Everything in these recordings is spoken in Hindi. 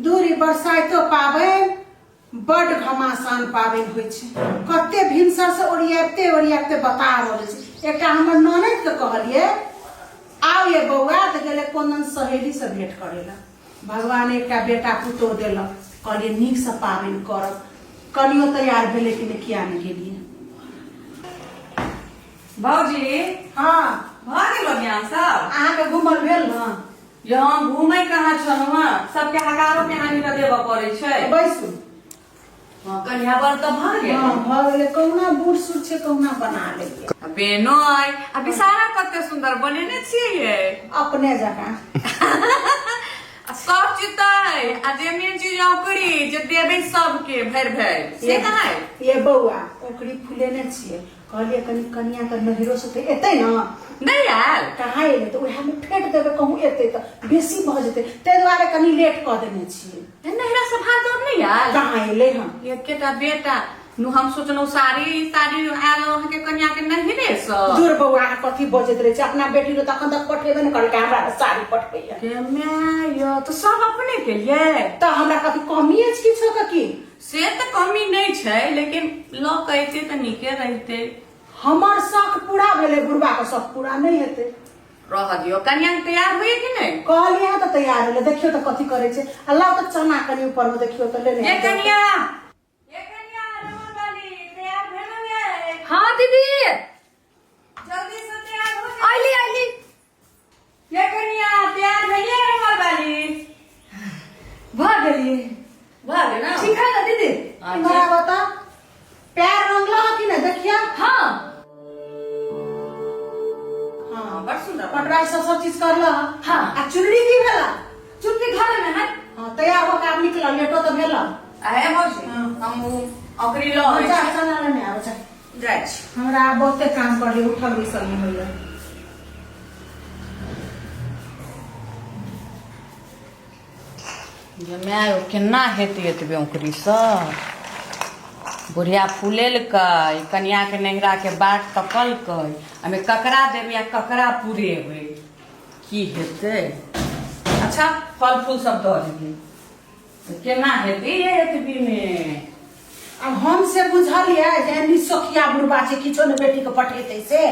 दूरी बरसाइतो पाबनि बड़ घमासान पाबनि होइ छै। कते भिनसर से ओरियाते बता रहल छै। एकटा हमर ननद के कहलिए आओ ये बौआ त गेले कोनन सहेली से भेंट करेला। भगवान एकटा बेटा पुतोह देलक। कहलिए नीक से पाबनि करब। कनियो तैयार भेले कि नहीं किया नहीं गेलिए। भौजी हाँ भ गेल ज्ञान सब अहाँ के घुमल भेल न? यहाँ घूमे कहाँ छलहुँ सबके हकारो के हानि देबे पड़े छै। बैसू। कन्या बर तो भ गेल। हाँ भ गेले। कहुना बूढ़ सूढ़ छै कहुना बना लेलिए। बेनो आई आ बिसारा कते सुंदर बनेने छियै अपने जगह सब चितै आ जे मेन चीज ओकरी जे देबे सबके भर से कहाँ है? ये बौआ ओकरी फुलेने छिए। कहलिए कनी कन्या के नहिरो से त एतै न। नहीं आयल कहाँ एले तो उहे में फेंट देबे। कहूँ एतै त बेसी भ जेतै तै दुआरे कनी लेट क देने छिए। नहिरा से भात और नहीं आयल कहाँ एले हम एकेटा बेटा नु हम सोचलहुँ साड़ी आयल अहाँ के कन्या के नहिरे से। दूर बौआ कथी बजैत रहे छै। अपना बेटी रो तखन तक पठेबे न करके हमरा साड़ी पठबैया। के मैं यो तो सब अपने के लिए त हमरा कथी कमी अछि किछो के की? से तो कमी नहीं छै लेकिन लो कहते तो निके रहते। हमर शौक पूरा भेले बुढ़बा के शौक पूरा नहीं हेतै। रह दियो कन्या तैयार हुई कि नहीं? कहलिए त तैयार भेले। देखियो त कथी करे छै। अल्लाह त चना कनी ऊपर में देखियो त लेने ये कन्या रोमन वाली तैयार भेल है? हाँ दीदी जल्दी से तैयार हो जा। आइली ये कन्या तैयार भेलिए रोमन वाली? भाग गई। भाग ना ठीक है ना दीदी? हमरा बता पैर रंगला कि नहीं देखिया। हाँ हाँ बड़ सुंदर पटराई सब चीज करला। हाँ। आ चुनरी की भेला? चुप्पी घर में है। हाँ तैयार होकर आब निकला लेटो तो भेला। आए भौजी हाँ। हम ओकरी लो जा चना लेने आबे जा। जाइ छी। हमरा बहुते काम कर ली उठल बैसल नहीं होइया। जे मैं केना हेतै एतबे ओकरी से बुढ़िया फूलेलकै कन्या के नहिरा के बाट तकलकै हमें ककरा देबै आ ककरा पुरेबै की हेतै। अच्छा फल फूल सब दऽ देबै केना हेतै ये एतबी में। अब हम से बुझलिए जे निसोखिया बुढ़बा छै किछो ने बेटी के पठेतै से।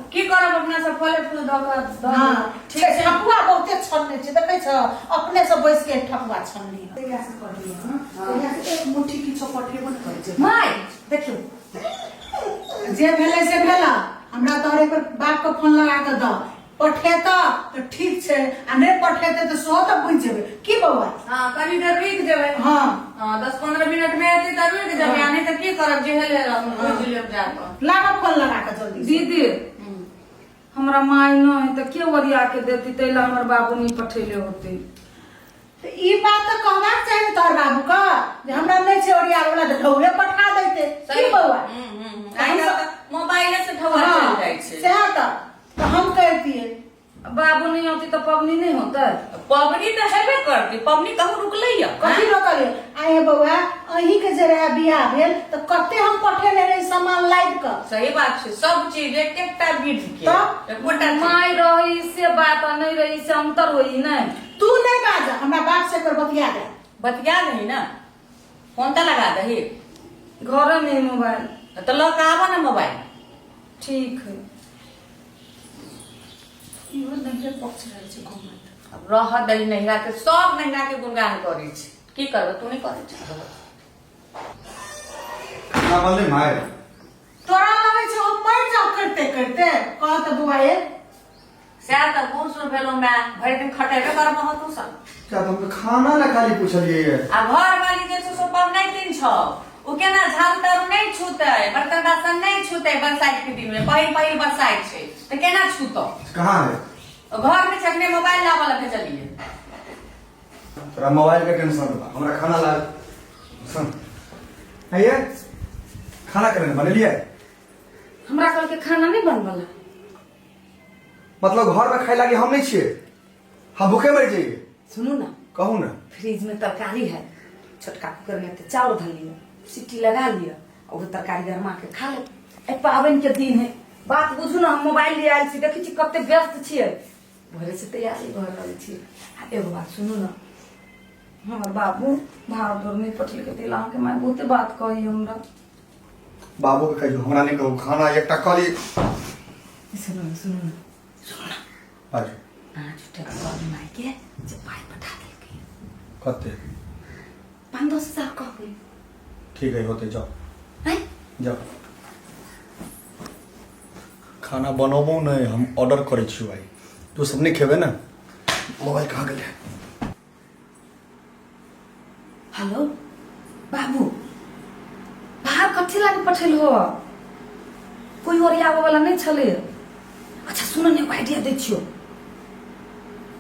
अब की करब अपना सब फले फूल दऽ कऽ हाँ ठीक है। ठकुआ बहुते छनने छै देखै छ अपने से बैस के ठकुआ छनली है। तैयार से कर लिया। हां तैयार से एक मुट्ठी किछो पठेबो न करै छै। माय देखियो जे भेलै से भेला। हमरा तोहरे पर बाप के फोन लगा के द पठेता तो ठीक छै आ नहीं पठेते तो सो तक बुझ जेबै की बौआ। हां कनी देर रुक जेबै। हां 10-15 मिनट में एतै त रुक जेबै नहीं त की करब जे हेले बुझ लेब जाके। लगा फोन लगा के जल्दी दीदी हमरा माय न है तो के ओरिया के देती तैला हमर बाबू नहीं पठेले होते। तो ई बात तो कहना चाहिए तोहर बाबू का जे हमरा नहीं छै ओरिया वाला तो ढौले पठा देते की बौआ। आई मोबाइल से ठवा चल जाइ छै। सएह तो हम कहतिए बाबू नहीं होती तो पबनी नहीं होता। पबनी तो हेबे करती पबनी कहूँ रुकलैया कथी रोकलिए। आए बौआ अही के जे रहे बियाह भेल तो कते हम पठेने रही सामान लाद के। सही बात छै सब चीज एक एकटा विधि के तो एकटा माय रही से बात और नहीं रही से अंतर होई नहीं। तू नहीं बाजा हमरा बाप से कर बतिया दे। बतिया नहीं ना फोन तो लगा दही घर में मोबाइल तो लग आवा ना मोबाइल। ठीक है। इहो नहीं पक्ष रहे छै घुमत। अब रह दही नहिरा के सब नहिरा के गुणगान करै छै की करब तू नहीं करै छै। ना बोले माय तोरा लगे छै हम मर जाओ करते करते कहत बौआ ये सएह त बूढ़ सूढ़ भेलहुँ मैं भरि दिन खटेबे करब तू सब। क्या तुम खाना ना खाली पूछलिए ये आ घर वाली जे छै सो पबनैतिन छ उ केना झाड़ू ताड़ू नहीं छूते बर्तन बासन नहीं छूते बरसात के दिन में पहिल बरसात छै तो केना छूतो। कहाँ है घर में छकने मोबाइल लावा लगे चलिए। तेरा मोबाइल का टेंशन बा हमरा खाना ला सुन है ये खाना करे बने लिए हमरा कल के खाना नहीं बनवाला। मतलब घर में खाए लागे हम नहीं छिए हम भूखे मर जाइए। सुनू ना कहू ना फ्रिज में तरकारी है छोटका कुकर में चाउर धर लिया सीटी लगा लिया और तरकारी गरमा के खा ले। पाबन के दिन है बात बुझू ना हम मोबाइल ले आयल छी देखी छी कते व्यस्त छियै भोरे से तैयारी भर रहल छी। एगो बात सुनू ना हमर बाबू भाव दौड़ नहीं पठल के दिला के मैं बहुते बात कही हमरा। बाबू के कहियो हमरा नहीं कहू खाना एकटा कली सुनो ना बाजू आज तक बाबू माई के जे पाई पठा दे के कते 5-10 हजार कह गई। ठीक है होते जाओ हैं जाओ खाना बनबो नहीं हम ऑर्डर करे छी भाई तू सब नहीं खेबे ना मोबाइल कहाँ गेले हेलो बाबू बाहर कथी लागे पठेल हो कोई और आबे वाला नहीं छले। अच्छा सुनो ने आइडिया दे छियो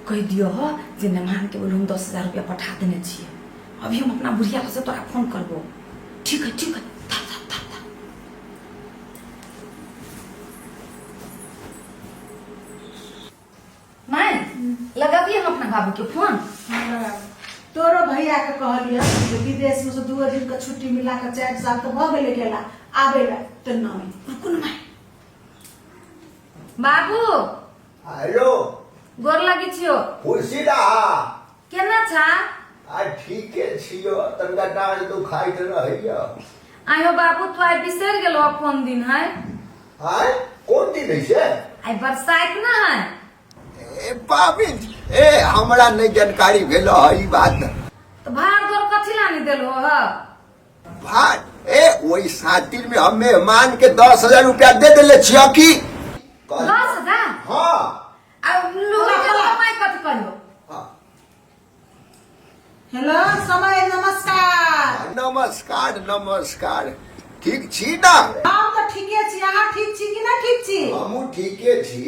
कह दियो हो जे मेहमान के बोल हम 10,000 रुपया पठा देने छिए अभी हम अपना बुढ़िया से तोरा फोन करबो। ठीक है था। मैं लगाबिए हम अपना बाबू के फोन। तोरो भैया के कहलिए जे विदेश में से 2 दिन का छुट्टी मिला के 4 साल तो भ गेले गेला आबे ला तो नहीं रुकू ना मैं बाबू हेलो गोर लगी छियो खुशी रहा केना छा आ ठीके छियो तनका डाल दुखाइत रहैया आयो बाबू तू आई बिसर गेलो कोन दिन है हाय कोन दिन है से आई बरसाइत ना है ए पाबिन ए हमरा नहीं जानकारी भेलो है ई बात तो भार दौर कथी लानी देलो ह भात ए ओई सातिर में हम मेहमान के 10,000 रुपया दे देले छियो की 10,000 हां अब लोग के कमाई कथी करियो। हां हेलो समय नमस्कार। नमस्कार ठीक छी ना हम तो ठीके छी अहाँ ठीक छी कि ना ठीक छी हमहू ठीके छी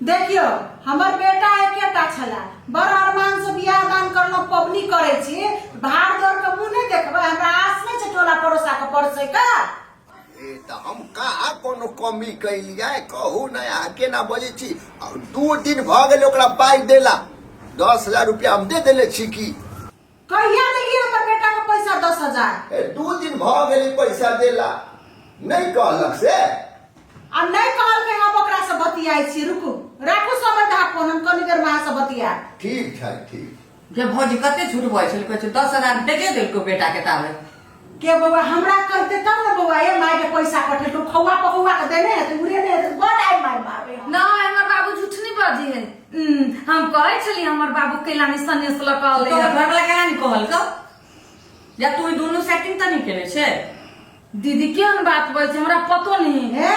देखियो हमर बेटा एकेटा छला बड़ अरमान से बियाह दान करलो पबनी करे छी भाड़ दौड़ के मुंह नहीं देखबे हमरा आस नहीं छै टोला पड़ोसा के पड़से का ए त हम कहाँ कोनो कमी कैलिया कहू ना आके ना बजे छी 2 दिन भ गेल ओकरा पाई देला 10,000 रुपया हम दे देले छी की कहिया देलिए हमर बेटा के पैसा 10,000 ए 2 दिन भ गेल पैसा देला नहीं कहलक से आ नहीं कहल के हम ओकरा से बतियाई छी रुकू राखू समय दा फोन हम कनी देर में से बतिया ठीक है ठीक जे भौजी कते झूठ बोल छल कहै छै 10,000 दे देल को बेटा के तावे के बाबा हमरा कहते तब ना बाबा ए माय के पैसा पठे तो खौआ पहुआ के देने है तो उरे ने बड़ आई मार मारे ना हमर बाबू झूठ नहीं बाजी है हम कहै छली हमर बाबू कैलानी सन्यास लकल तो है घर वाला केना नहीं कहल का या तू दोनों सेटिंग त नहीं केले छे दीदी केहन बात बोल छै हमरा पतो नहीं है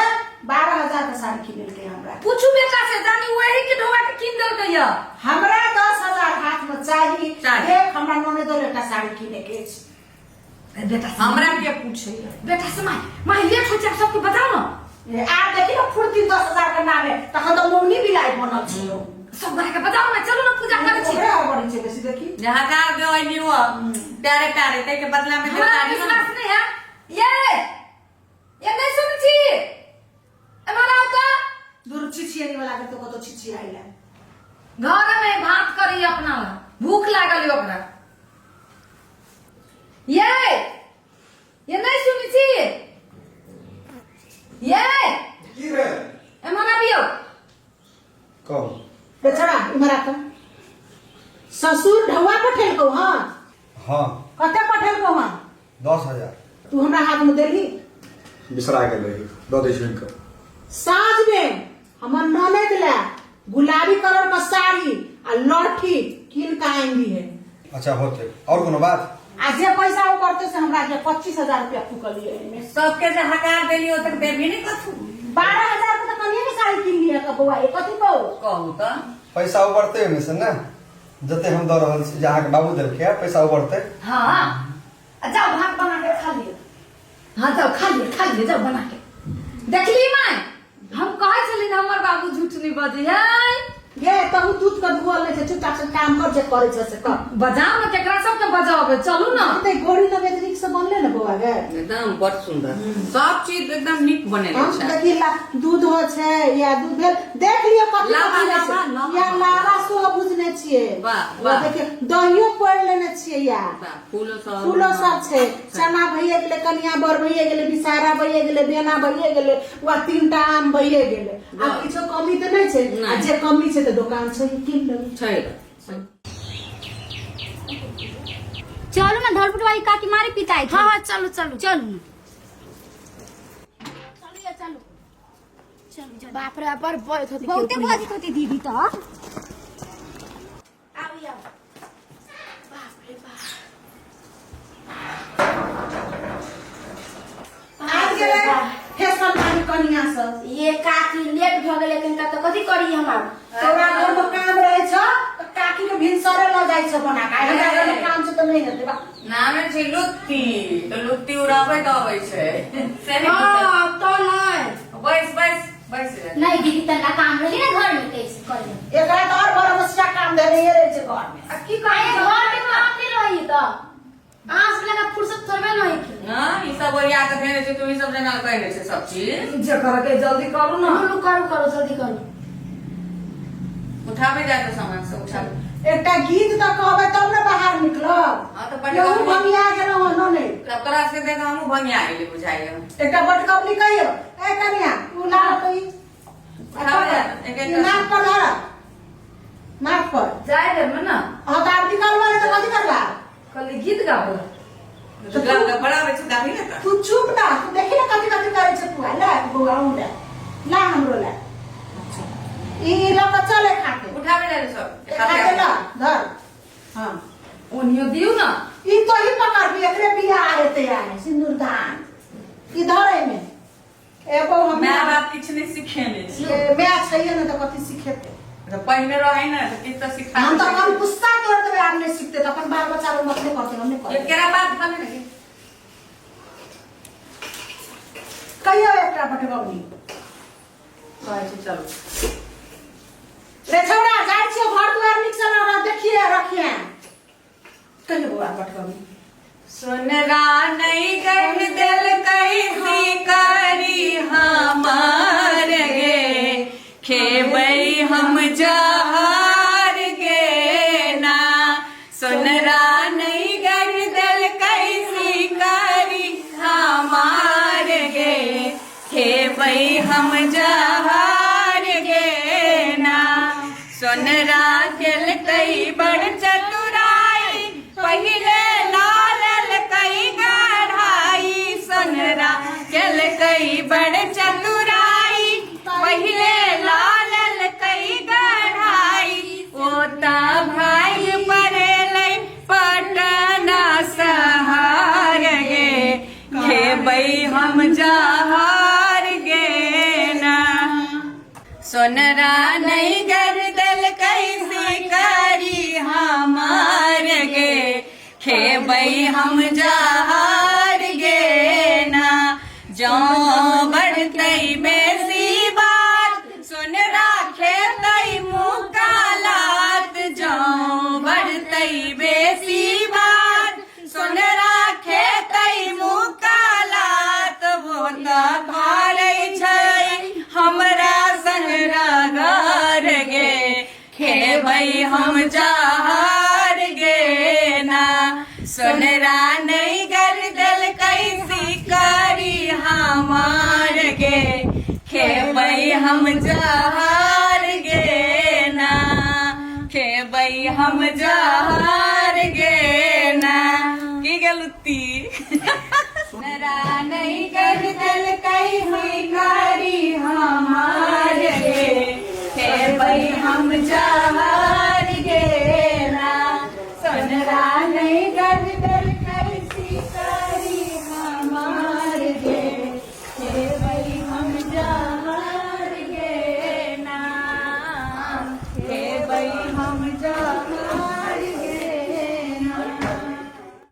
12,000 का साड़ी किन के हमरा पूछू बेटा से जानी वही के ढोवा के किन देल गया हमरा 10,000 हाथ में चाहिए देख हमरा नोने दो का साड़ी किने के छै बेटा से हमरा के पूछे बेटा से माय लेट हो जाए सबके बताओ ना आ देखी ना फुर्ती 10,000 का नाम है तखन तो मौनी बिलाई बनल छियो सब बड़ा के बताओ ना चलो ना पूजा करे छी ओकरे बड़ी छै बेसी देखी जहां का दे ओइ नियो प्यारे प्यारे ते के बदला में हमरा देता विश्वास नहीं है ये नहीं सुन छी हमारा का दूर छिछियानी वाला के तो कतो छिछियाइला घर में भात करी अपना ला भूख लागल ओकरा ये नहीं सुनी छी ये की रे हमारा बियो कहो बेचारा इमरा का ससुर ढवा पठेल को हां हां कते पठेल को हां 10,000 तू हमरा हाथ में देली बिसरा गेल रही दो दे छी इनका साँझ में हमर ननद ला गुलाबी कलर का साड़ी आ लठी किन का आएंगी है अच्छा होते और कोनो बात आ जे पैसा वो करते से हमरा के 25,000 रुपया फूकलिए एमे सबके जे हकार देलियो तक देबी नहीं कथु 12,000 के तो कनिए के साड़ी किन लिया का बउआ ए कथि कहू त पैसा उबरते में से ना जते हम द रहल छी जहां के बाबू देलके पैसा उबरते हाँ जाओ भात बना के खा लियो हाँ जाओ खा लियो जाओ बना के देखली माय हम कहे छली ना हमर बाबू झूठ नहीं बजे है ये तहु दूध का धुआ ले से चुपचाप से काम कर जे करे छै से कर बजाओ ना केकरा सबके बजाओगे चलू ना ते गोरी नवेदनिक से बनले ना बउआ गे एकदम बड़ सुंदर सब चीज एकदम नीक बनेले हम छै देखी ला दूध हो छै या दूध भेल देख लियो कथि लावा, कथि लावा, छै लावा। या लावा सो बुझने छिए वाह, वाह वाह। देखियो दहियो पोड़ लेने छिए या फूलो सब छै चना भइए गेले कनिया बर भइए गेले बिसारा भइए गेले बेना भइए गेले वा 3टा आम भइए गेले आ वाह। किछो कमी त नै छै आ नहीं। जे कमी छै त दुकान छै किन लेबै छै चलो ना धरपुटवाई काकी मारी पिटाई थी। हाँ हाँ चलो चलो चलो ना चलो चलो बाप रे बाप बहुत होती बहुते बाजी होती दीदी तो आओ आओ आज गेले फैशन वाली कनिया सब ये काकी लेट भ गेले कनका तो कथी करी हम आब तोरा घर में काम रहे छ त काकी के भिनसरे ल जाई छ बना के हमरा घर में काम से तो नहीं हेते बा नामे छै लुत्ती तो लुत्ती उड़ाबै दबै छै से नहीं हां तो नहीं बैस बैस बैस नहीं दीदी तनका काम रही ना घर में कैसे करे एकरा तो और बड़ा बच्चा काम दे रही है घर में अब की कहे घर में काम नहीं रही तो आंस लगा फुर्सत थोड़े नहीं की हां ई सब ओरिया के भेने छै तुम ई सब जना कहै छै सब चीज जे करके जल्दी करू ना करू करू जल्दी करू उठाबे जाके सामान से उठाबे एकटा गीत त कहबे तब ना बाहर निकलब हां तो केहू बटकबली भंगिया गेलो न नहीं तब तोरा से देखा हमहु भंगिया गेली बुझाइए एकटा बटकबली कहियो ए कनिया तू ला तो ई उठाबे जा एक एक नाक पर धरा नाक पर जाए दे में ना हां तो आरती करवा ले तो कथी करबा कल गीत गाबो तो का बड़ा बेच गाभी ना तू चुप ना तू देखी ना कथी कथी करे छ तू ला बउआ उला ला हमरो ला ई लोग चले खाके उठाबे जा सब खाके ला धर हां ओनियो दियो ना ई तो ही पकड़ भी एकरे बिया आए ते आए सिंदूर दान ई धरे में एगो हम मैं बाप किछ नहीं सिखेने छी मैं छैये ना तो कथी सिखेते तो पहले रहे ना तो किछ तो सिखा हम तो हम गुस्सा कर देबे आपने सीखते तो अपन बाल बच्चा लोग मतलब करते हमने ये कर केरा बात बने नहीं कहियो एकटा बटगौनी कहै छै चलो रे छोड़ा जाय छियो घर दुआर निक से ना देखिए रखिए कहियो बुआ बटगौनी सुनरा नहीं कर दिल कैसी करी हमार गे खेबई हम जहार गे ना सुनरा नहीं कर दिल कैसी करी हमार गे खेबई हम जहार गे ना सुनरा दिल कई बड़ चतुराई पहिले लाल कई गढ़ाई सुनरा दिल कई बड़ चतुराई पहिले लाल कई गढ़ाई ओता भाई परेलै पटना सहार गे खेबई हम जहार गे ना सोनरा नहीं कर दिल कैसे करी हमार गे खेबई हम जहार गे ना जो बढ़तई बेसी बात सुन राखे तई मुकालात जो बढ़तई बेसी बात सुन राखे तई मुकालात वो त भारै छै हमरा संगरा घर गे खेबई हम जहार गे ना सुनरा नहीं कर दिल कैसी करी हमार गे खेबई हम जहार गे ना खेबई हम जहार गे ना की गलती सुनरा नहीं कर दिल कैसी करी हमार गे खेबई हम जहार गे ना सुनरा